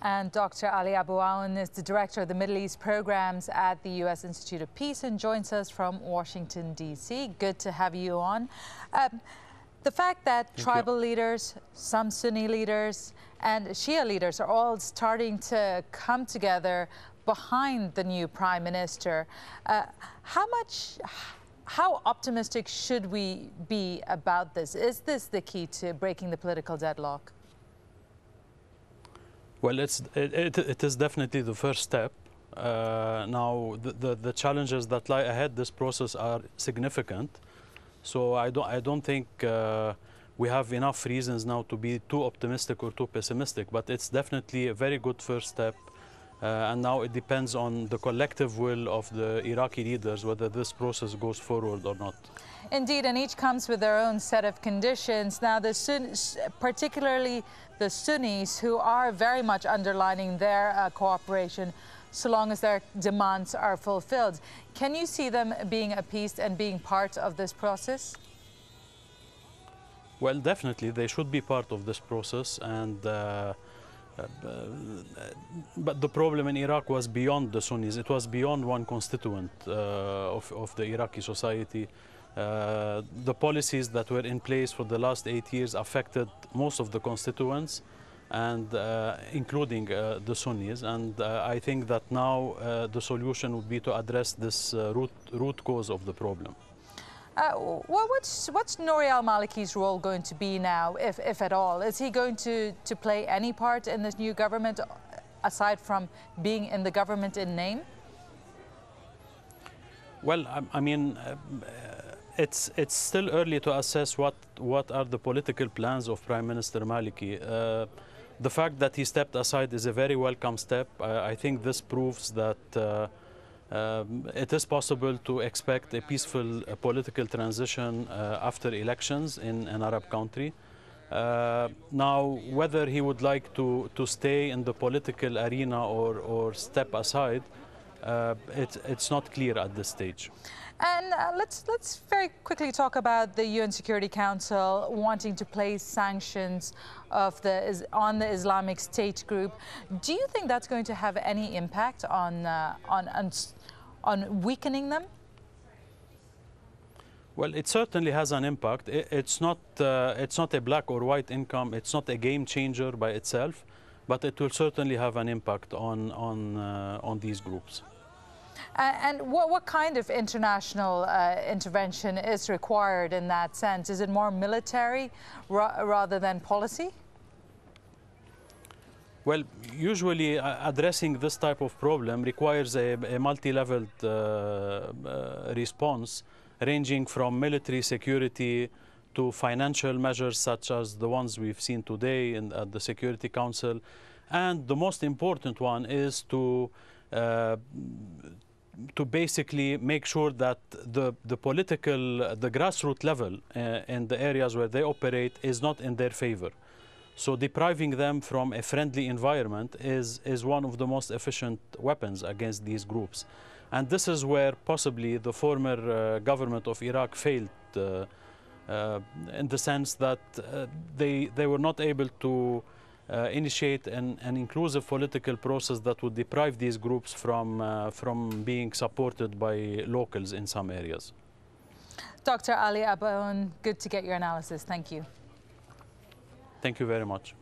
And Dr. Ali Abouaoun is the director of the Middle East programs at the U.S. Institute of Peace and joins us from Washington, D.C. Good to have you on. The fact that tribal leaders, some Sunni leaders, and Shia leaders are all starting to come together behind the new prime minister, how optimistic should we be about this? Is this the key to breaking the political deadlock? Well, it is definitely the first step. Now, the challenges that lie ahead this process are significant. So I don't think we have enough reasons now to be too optimistic or too pessimistic. But it's definitely a very good first step. And now it depends on the collective will of the Iraqi leaders whether this process goes forward or not. Indeed, and each comes with their own set of conditions. Now, particularly the Sunnis, who are very much underlining their cooperation so long as their demands are fulfilled. Can you see them being appeased and being part of this process? Well, definitely, they should be part of this process. And but the problem in Iraq was beyond the Sunnis. It was beyond one constituent of the Iraqi society. The policies that were in place for the last 8 years affected most of the constituents, and including the Sunnis. And I think that now the solution would be to address this root cause of the problem. What's Nouri al-Maliki's role going to be now, if at all? Is he going to play any part in this new government, aside from being in the government in name? Well, I mean, it's still early to assess what are the political plans of Prime Minister Maliki. The fact that he stepped aside is a very welcome step. I think this proves that it is possible to expect a peaceful political transition after elections in an Arab country. Now, whether he would like to stay in the political arena or step aside, it's not clear at this stage. And let's very quickly talk about the UN Security Council wanting to place sanctions on the Islamic State group. Do you think that's going to have any impact on weakening them? Well, it certainly has an impact. It's not a black or white income. It's not a game changer by itself, but it will certainly have an impact on these groups. And what kind of international intervention is required in that sense? Is it more military rather than policy? Well, usually addressing this type of problem requires a multi-leveled response, ranging from military security to financial measures such as the ones we've seen today at the Security Council. And the most important one is to basically make sure that the grassroots level in the areas where they operate is not in their favor. So depriving them from a friendly environment is one of the most efficient weapons against these groups. And this is where possibly the former government of Iraq failed in the sense that they were not able to initiate an inclusive political process that would deprive these groups from being supported by locals in some areas. Dr. Ali Abouaoun, good to get your analysis. Thank you. Thank you very much.